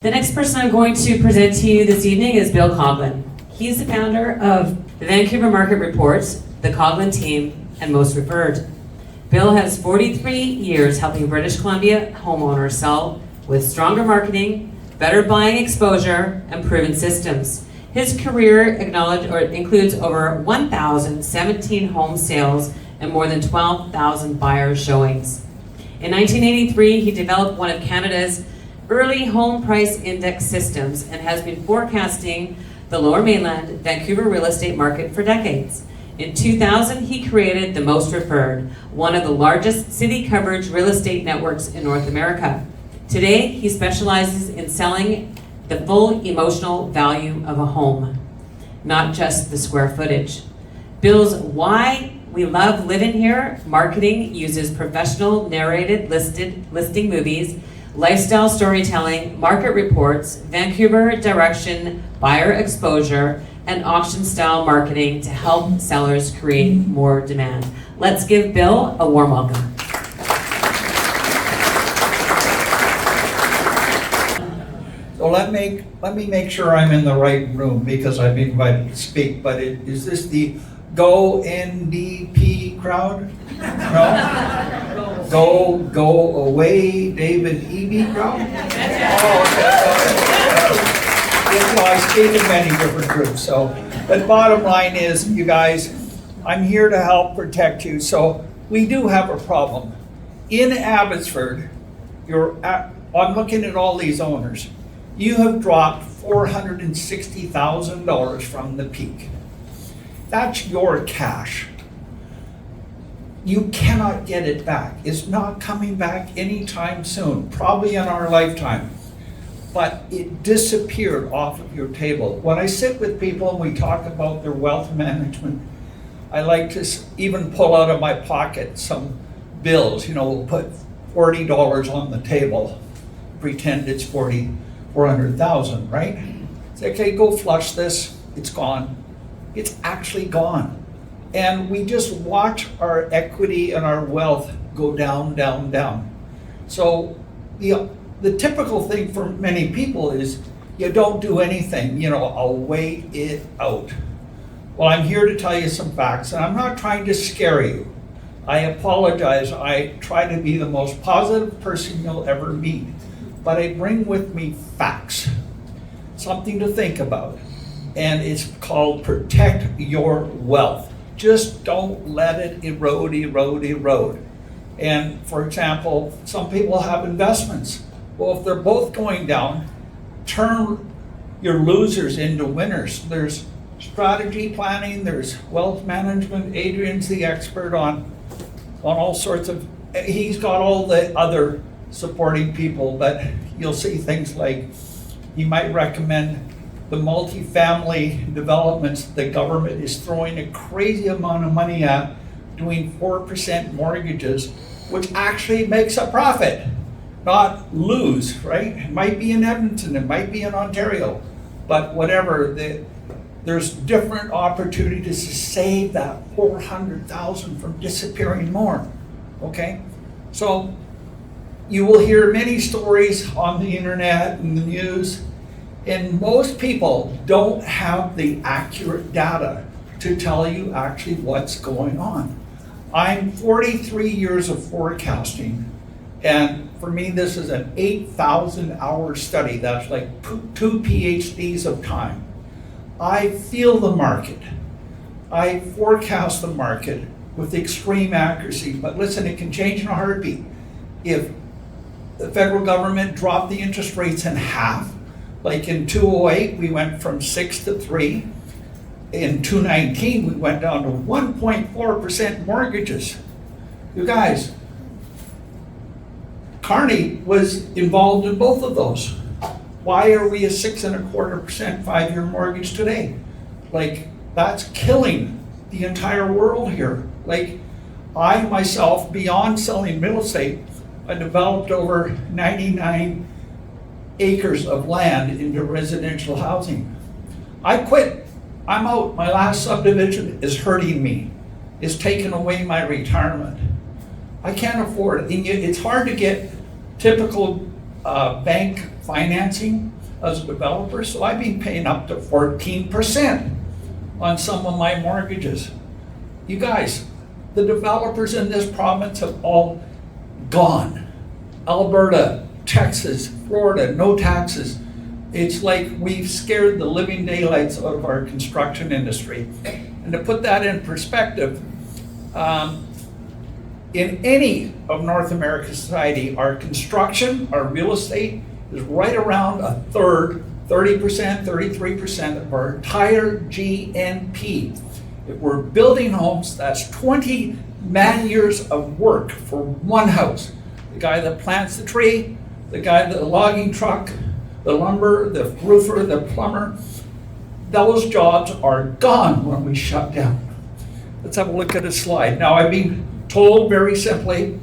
The next person I'm going to present to you this evening is Bill Coughlin. He's the founder of the Vancouver Market Report, the Coughlin team, and Most Referred. Bill has 43 years helping British Columbia homeowners sell with stronger marketing, better buying exposure, and proven systems. His career includes over 1,017 home sales and more than 12,000 buyer showings. In 1983, he developed one of Canada's early home price index systems and has been forecasting the Lower Mainland Vancouver real estate market for decades. In 2000, he created the Most Referred, one of the largest city coverage real estate networks in North America. Today, he specializes in selling the full emotional value of a home, not just the square footage. Bill's Why We Love Living Here marketing uses professional narrated listing movies, lifestyle storytelling, market reports, Vancouver direction, buyer exposure, and auction-style marketing to help sellers create more demand. Let's give Bill a warm welcome. So let me make sure I'm in the right room because I've been invited to speak, but is this the Go NDP crowd? No? Go away David Eby crowd? Oh, okay. You know, I speak in many different groups, but bottom line is, you guys, I'm here to help protect you. So we do have a problem. In Abbotsford, I'm looking at all these owners. You have dropped $460,000 from the peak. That's your cash. You cannot get it back. It's not coming back anytime soon, probably in our lifetime. But it disappeared off of your table. When I sit with people and we talk about their wealth management, I like to even pull out of my pocket some bills. You know, we'll put $40 on the table, pretend it's 400,000, right? Say, okay, go flush this, it's gone. It's actually gone. And we just watch our equity and our wealth go down, down, down. So the typical thing for many people is you don't do anything, I'll wait it out. Well, I'm here to tell you some facts, and I'm not trying to scare you. I apologize. I try to be the most positive person you'll ever meet, but I bring with me facts, something to think about. And it's called protect your wealth. Just don't let it erode. And for example, some people have investments. Well, if they're both going down, turn your losers into winners. There's strategy planning, there's wealth management. Adrian's the expert on all sorts of, he's got all the other supporting people, but you'll see things like he might recommend the multifamily developments the government is throwing a crazy amount of money at, doing 4% mortgages, which actually makes a profit, not lose, right? It might be in Edmonton, it might be in Ontario, but whatever, there's different opportunities to save that 400,000 from disappearing more, okay? So you will hear many stories on the internet and the news, and most people don't have the accurate data to tell you actually what's going on. I'm 43 years of forecasting, and for me this is an 8,000 hour study. That's like two PhDs of time. I feel the market. I forecast the market with extreme accuracy, but listen, it can change in a heartbeat. If the federal government dropped the interest rates in half, like in 2008, we went from 6 to 3. In 2019, we went down to 1.4% mortgages. You guys, Carney was involved in both of those. Why are we a 6.25% 5-year mortgage today? Like, that's killing the entire world here. Like, I myself, beyond selling real estate, I developed over 99 acres of land into residential housing. I quit. I'm out. My last subdivision is hurting me. It's taken away my retirement. I can't afford it. And it's hard to get typical bank financing. as a developer, so I've been paying up to 14% on some of my mortgages. You guys, the developers in this province have all gone. Alberta, Texas, Florida, no taxes. It's like we've scared the living daylights out of our construction industry. And to put that in perspective, in any of North American society, our construction, our real estate is right around a third, 30%, 33% of our entire GNP. If we're building homes, that's 20 man-years of work for one house. The guy that plants the tree, the guy, the logging truck, the lumber, the roofer, the plumber, those jobs are gone when we shut down. Let's have a look at a slide. Now, I've been told very simply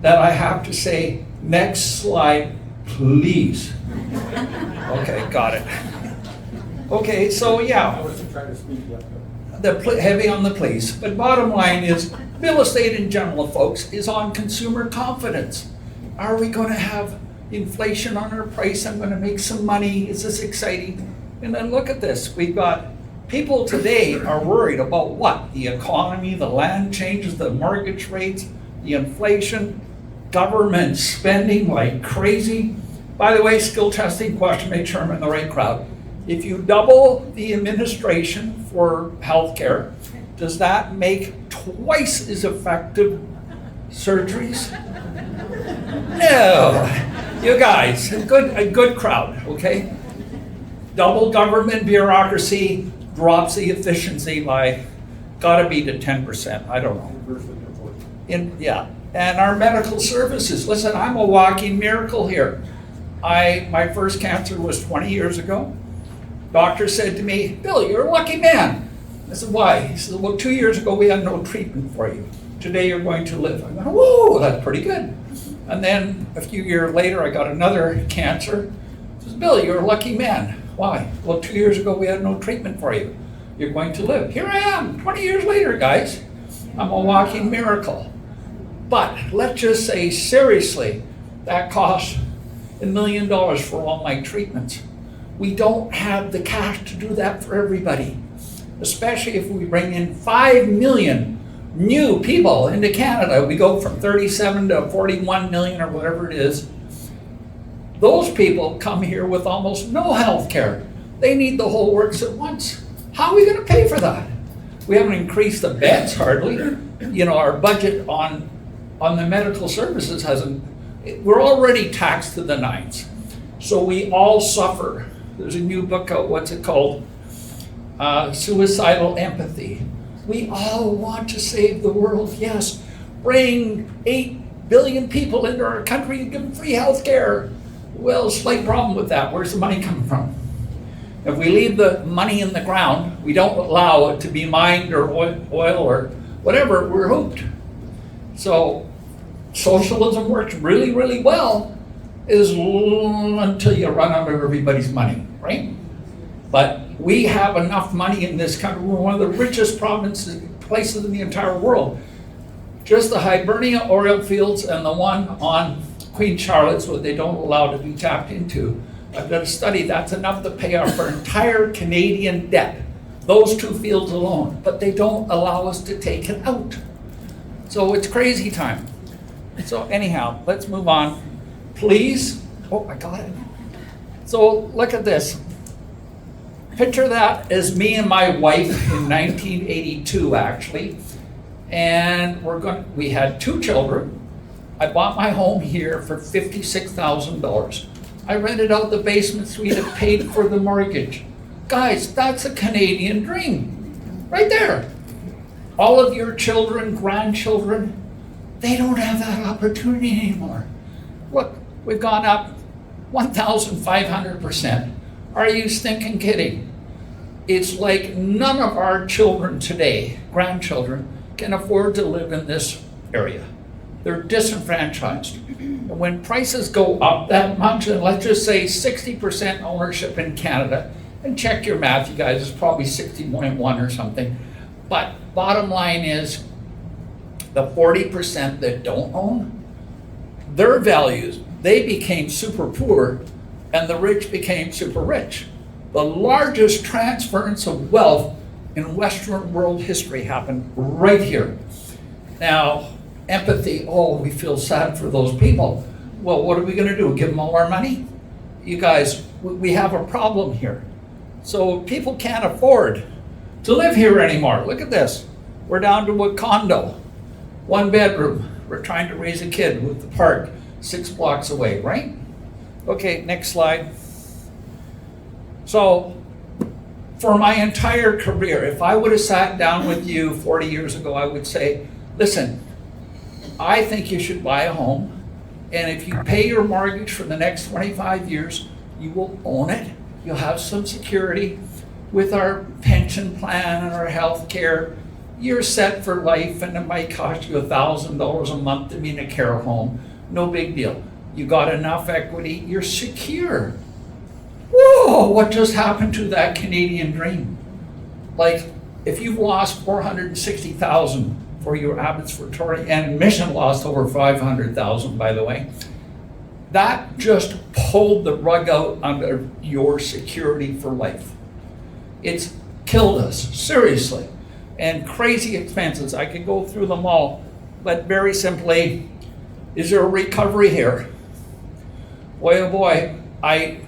that I have to say, next slide, please. Okay, got it. Okay, so yeah. I wasn't trying to speak yet. Heavy on the please. But bottom line is, real estate in general, folks, is on consumer confidence. Are we going to have inflation on our price? I'm going to make some money. Is this exciting? And then look at this. We've got people today are worried about what? The economy, the land changes, the mortgage rates, the inflation, government spending like crazy. By the way, skill testing question, make sure I'm in the right crowd. If you double the administration for healthcare, does that make twice as effective surgeries? No. You guys, a good crowd, okay? Double government bureaucracy drops the efficiency by, gotta be to 10%, I don't know. Yeah, and our medical services, listen, I'm a walking miracle here. My first cancer was 20 years ago. Doctor said to me, Bill, you're a lucky man. I said, why? He said, well, 2 years ago we had no treatment for you. Today you're going to live. I went, whoa, that's pretty good. And then a few years later, I got another cancer. He says, Bill, you're a lucky man. Why? Well, 2 years ago we had no treatment for you. You're going to live. Here I am, 20 years later, guys. I'm a walking miracle. But let's just say seriously, that cost $1 million for all my treatments. We don't have the cash to do that for everybody, especially if we bring in 5 million new people into Canada. We go from 37 to 41 million or whatever it is. Those people come here with almost no health care. They need the whole works at once. How are we going to pay for that? We haven't increased the beds hardly. You know, our budget on the medical services hasn't, we're already taxed to the nines. So we all suffer. There's a new book out, what's it called? Suicidal Empathy. We all want to save the world, yes. Bring 8 billion people into our country and give them free health care. Well, slight problem with that. Where's the money coming from? If we leave the money in the ground, we don't allow it to be mined or oil or whatever, we're hooped. So socialism works really, really well until you run out of everybody's money, right? But we have enough money in this country. We're one of the richest places in the entire world. Just the Hibernia oil fields and the one on Queen Charlotte's, what they don't allow to be tapped into. I've got a study that's enough to pay off our entire Canadian debt. Those two fields alone, but they don't allow us to take it out. So it's crazy time. So anyhow, let's move on. Please, oh, I got it. So look at this. Picture that as me and my wife in 1982, actually. And we had 2 children. I bought my home here for $56,000. I rented out the basement suite and paid for the mortgage. Guys, that's a Canadian dream, right there. All of your children, grandchildren, they don't have that opportunity anymore. Look, we've gone up 1,500%. Are you stinking kidding? It's like none of our children today, grandchildren, can afford to live in this area. They're disenfranchised. And when prices go up that much, and let's just say 60% ownership in Canada, and check your math, you guys, it's probably 60.1 or something. But bottom line is, the 40% that don't own, their values, they became super poor and the rich became super rich. The largest transference of wealth in Western world history happened right here. Now, empathy, oh, we feel sad for those people. Well, what are we gonna do? Give them all our money? You guys, we have a problem here. So people can't afford to live here anymore. Look at this. We're down to a condo, 1 bedroom. We're trying to raise a kid with the park 6 blocks away, right? Okay, next slide. So, for my entire career, if I would have sat down with you 40 years ago, I would say, listen, I think you should buy a home, and if you pay your mortgage for the next 25 years, you will own it. You'll have some security with our pension plan and our health care. You're set for life, and it might cost you $1,000 a month to be in a care home. No big deal. You got enough equity, you're secure. Whoa, what just happened to that Canadian dream? Like, if you've lost $460,000 for your Abbotsford Tory, and Mission lost over $500,000, by the way, that just pulled the rug out under your security for life. It's killed us, seriously. And crazy expenses, I could go through them all, but very simply, is there a recovery here? Boy, oh boy, I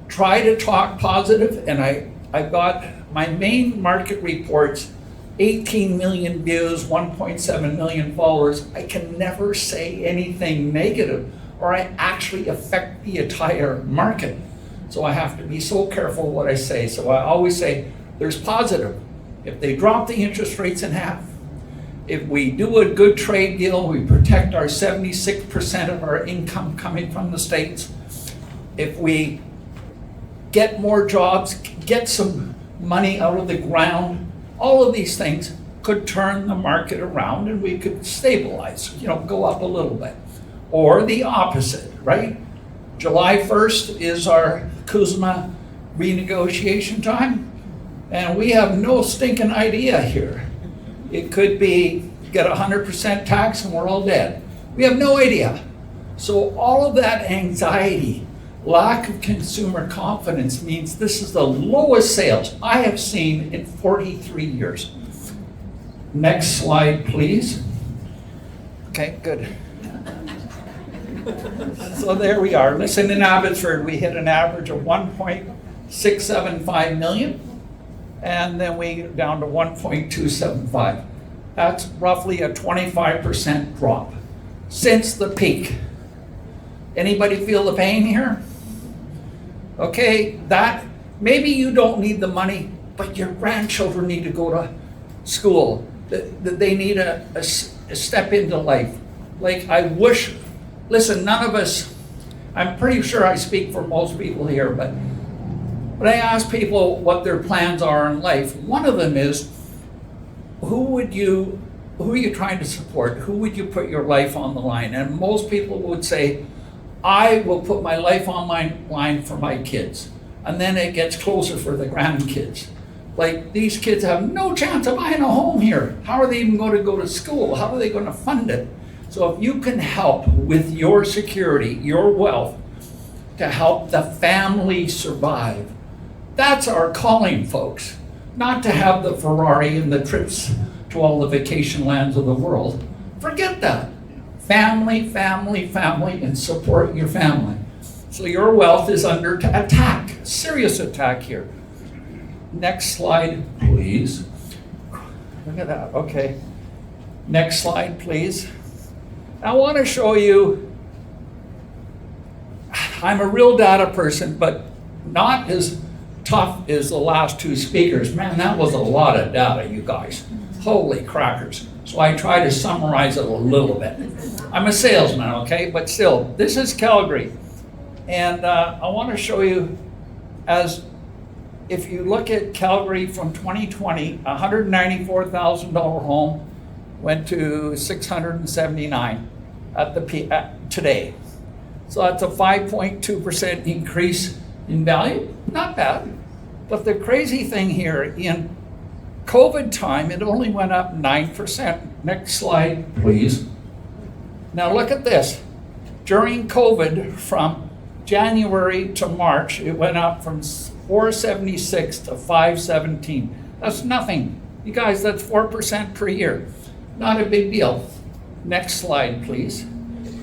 try to talk positive, and I got my main market reports, 18 million views, 1.7 million followers. I can never say anything negative, or I actually affect the entire market. So I have to be so careful what I say. So I always say, there's positive. If they drop the interest rates in half, if we do a good trade deal, we protect our 76% of our income coming from the States. If we get more jobs, get some money out of the ground, all of these things could turn the market around and we could stabilize, go up a little bit. Or the opposite, right? July 1st is our CUSMA renegotiation time, and we have no stinking idea here. It could be get 100% tax and we're all dead. We have no idea. So all of that anxiety, lack of consumer confidence means this is the lowest sales I have seen in 43 years. Next slide, please. Okay, good. So there we are. Listen, in Abbotsford, we hit an average of 1.675 million, and then we down to 1.275. That's roughly a 25% drop since the peak. Anybody feel the pain here? Okay, that maybe you don't need the money, but your grandchildren need to go to school. They need a step into life. Like, I wish, listen, none of us, I'm pretty sure I speak for most people here, but when I ask people what their plans are in life, one of them is, who are you trying to support? Who would you put your life on the line? And most people would say, I will put my life on my line for my kids. And then it gets closer for the grandkids. Like, these kids have no chance of buying a home here. How are they even going to go to school? How are they going to fund it? So if you can help with your security, your wealth, to help the family survive, that's our calling, folks. Not to have the Ferrari and the trips to all the vacation lands of the world. Forget that. Family, family, family, and support your family. So your wealth is under attack, serious attack here. Next slide, please. Look at that, okay. Next slide, please. I want to show you, I'm a real data person, but not as tough as the last two speakers. Man, that was a lot of data, you guys. Holy crackers. So I try to summarize it a little bit. I'm a salesman, okay? But still, this is Calgary. And I want to show you, as if you look at Calgary from 2020, $194,000 home went to $679 at the today. So that's a 5.2% increase in value. Not bad. But the crazy thing here, in COVID time, it only went up 9%. Next slide, please. Now look at this. During COVID, from January to March, it went up from 476 to 517. That's nothing. You guys, that's 4% per year. Not a big deal. Next slide, please.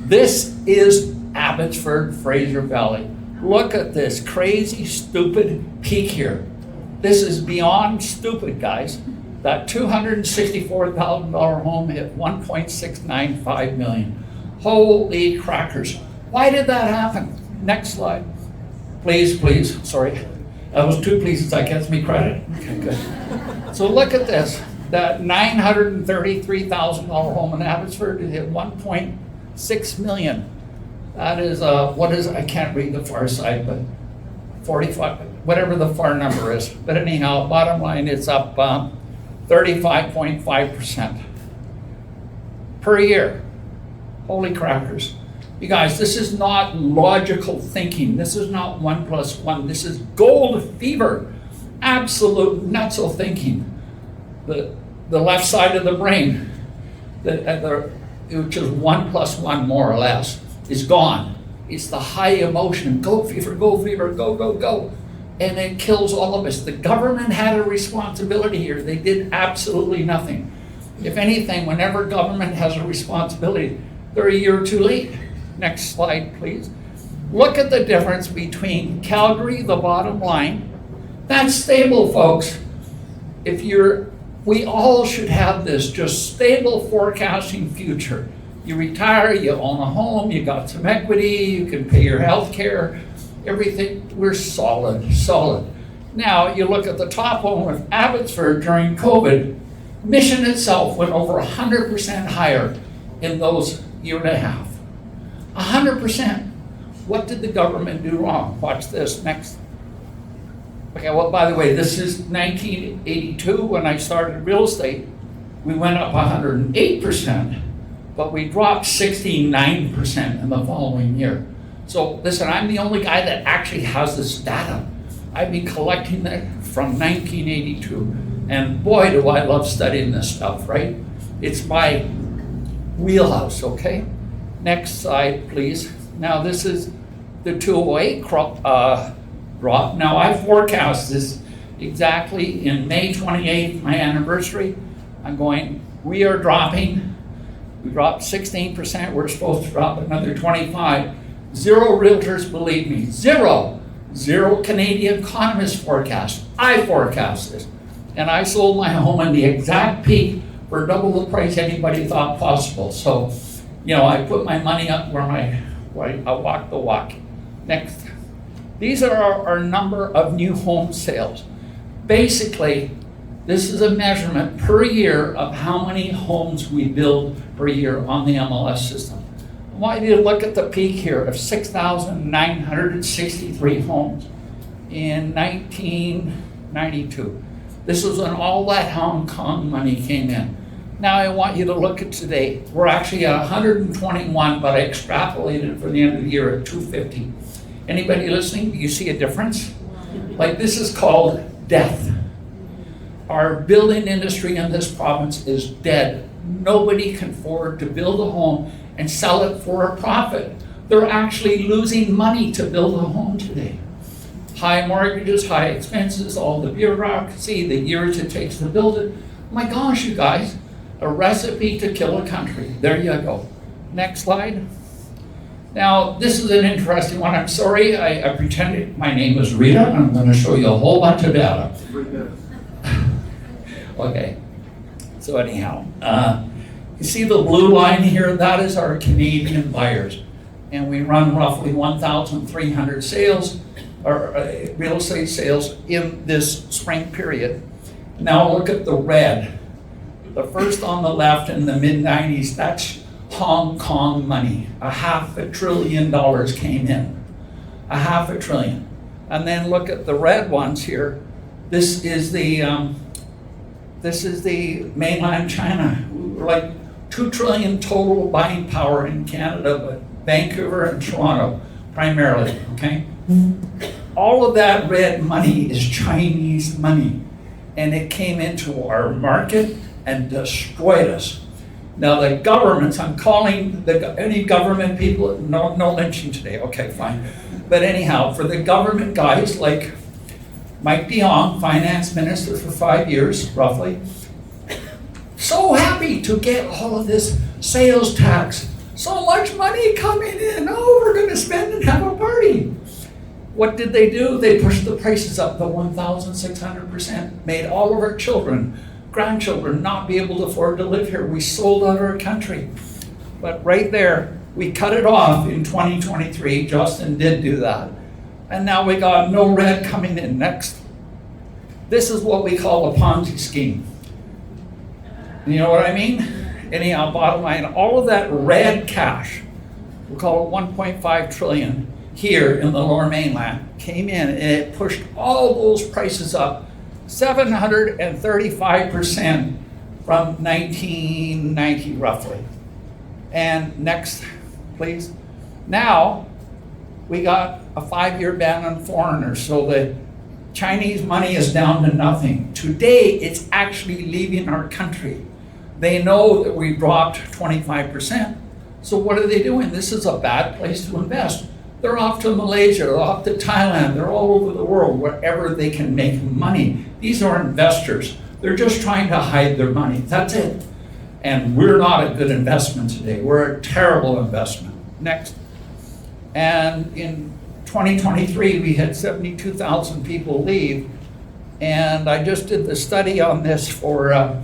This is Abbotsford, Fraser Valley. Look at this crazy, stupid peak here. This is beyond stupid, guys. That $264,000 home hit 1.695 million. Holy crackers. Why did that happen? Next slide. Please, please. Sorry. That was two pleases. That gets me credit. Okay, good. So look at this. That $933,000 home in Abbotsford hit 1.6 million. That is, what is, I can't read the far side, but 45, whatever the far number is. But anyhow, bottom line, it's up 35.5% per year. Holy crackers. You guys, this is not logical thinking. This is not 1 + 1. This is gold fever. Absolute nutso thinking. The left side of the brain, which is 1 + 1 more or less, is gone. It's the high emotion, go, go, go. And it kills all of us. The government had a responsibility here. They did absolutely nothing. If anything, whenever government has a responsibility, they're a year too late. Next slide, please. Look at the difference between Calgary, the bottom line. That's stable, folks. We all should have this, just stable forecasting future. You retire, you own a home, you got some equity, you can pay your health care, everything, we're solid. Now, you look at the top one with Abbotsford during COVID, Mission itself went over 100% higher in those year and a half. 100%. What did the government do wrong? Watch this, next. Okay, well, by the way, this is 1982 when I started real estate. We went up 108%, but we dropped 69% in the following year. So listen, I'm the only guy that actually has this data. I've been collecting that from 1982. And boy, do I love studying this stuff, right? It's my wheelhouse, okay? Next slide, please. Now this is the 208 drop. Now I forecast this exactly in May 28th, my anniversary. We are dropping. We dropped 16%. We're supposed to drop another 25. Zero realtors believe me. Zero Canadian economists forecast. I forecast this. And I sold my home in the exact peak for double the price anybody thought possible. So, I put my money up where I walk the walk. Next. These are our number of new home sales. Basically, this is a measurement per year of how many homes we build per year on the MLS system. I want you to look at the peak here of 6,963 homes in 1992. This was when all that Hong Kong money came in. Now I want you to look at today. We're actually at 121, but I extrapolated for the end of the year at 250. Anybody listening? Do you see a difference? Like, this is called death. Our building industry in this province is dead. Nobody can afford to build a home and sell it for a profit. They're actually losing money to build a home today. High mortgages, high expenses, all the bureaucracy, the years it takes to build it. My gosh, you guys, a recipe to kill a country. There you go. Next slide. Now, this is an interesting one. I'm sorry, I pretended my name was Rita. I'm going to show you a whole bunch of data. Okay, so anyhow, you see the blue line here? That is our Canadian buyers. And we run roughly 1,300 sales, or real estate sales in this spring period. Now look at the red. The first on the left in the mid-90s, that's Hong Kong money. $500 billion came in. $500 billion. And then look at the red ones here. This is the mainland China. Like 2 trillion total buying power in Canada, but Vancouver and Toronto primarily, okay? All of that red money is Chinese money, and it came into our market and destroyed us. Now the governments, I'm calling any government people, no lynching today, okay, fine. But anyhow, for the government guys like Mike DeYoung, finance minister for 5 years, roughly, so happy to get all of this sales tax. So much money coming in. Oh, we're going to spend and have a party. What did they do? They pushed the prices up to 1,600%, made all of our children, grandchildren not be able to afford to live here. We sold out our country. But right there, we cut it off in 2023. Justin did do that. And now we got no red coming in. Next. This is what we call a Ponzi scheme. You know what I mean? Anyhow, bottom line, all of that red cash, we'll call it 1.5 trillion here in the Lower Mainland, came in and it pushed all those prices up 735% from 1990 roughly. And next, please. Now, we got a 5-year ban on foreigners, so the Chinese money is down to nothing. Today, it's actually leaving our country. They know that we dropped 25%. So what are they doing? This is a bad place to invest. They're off to Malaysia, they're off to Thailand, they're all over the world, wherever they can make money. These are investors. They're just trying to hide their money. That's it. And we're not a good investment today. We're a terrible investment. Next. And in 2023, we had 72,000 people leave. And I just did the study on this for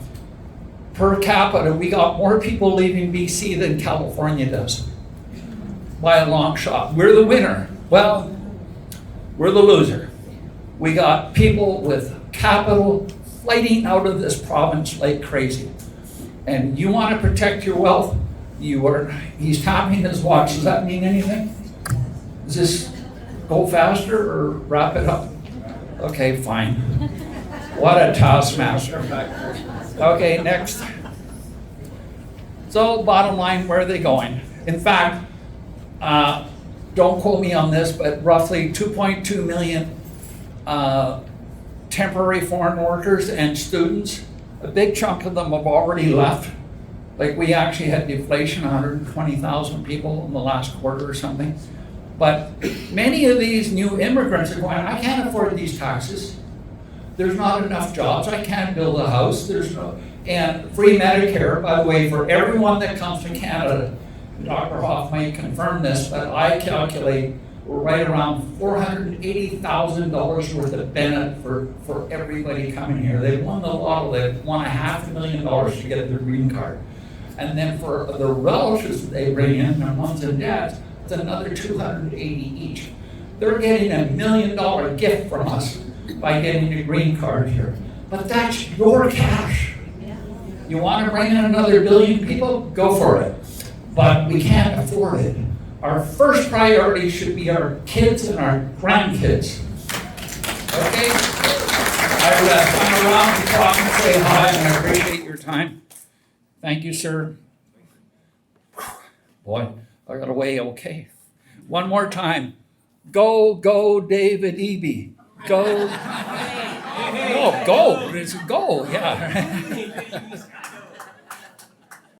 per capita. We got more people leaving BC than California does by a long shot. We're the winner. Well, we're the loser. We got people with capital flighting out of this province like crazy. And you want to protect your wealth? He's tapping his watch. Does that mean anything? Does this go faster or wrap it up? Okay, fine. What a taskmaster. Okay, next. So bottom line, where are they going? In fact, don't quote me on this, but roughly 2.2 million temporary foreign workers and students. A big chunk of them have already left. Like we actually had deflation, 120,000 people in the last quarter or something. But many of these new immigrants are going, I can't afford these taxes. There's not enough jobs. I can't build a house. And free Medicare, by the way, for everyone that comes to Canada. Dr. Hoff might confirm this, but I calculate we're right around $480,000 worth of benefit for everybody coming here. They won the lotto. They won $500,000 to get their green card. And then for the relatives that they bring in, their moms and dads, it's another $280 each. They're getting $1 million gift from us by getting a green card here. But that's your cash. You want to bring in another billion people? Go for it. But we can't afford it. Our first priority should be our kids and our grandkids. Okay? I would come around to talk and say hi, and I appreciate your time. Thank you, sir. Boy, I got away okay. One more time. Go, go, David Eby. Go. Oh, go. It's a go, yeah.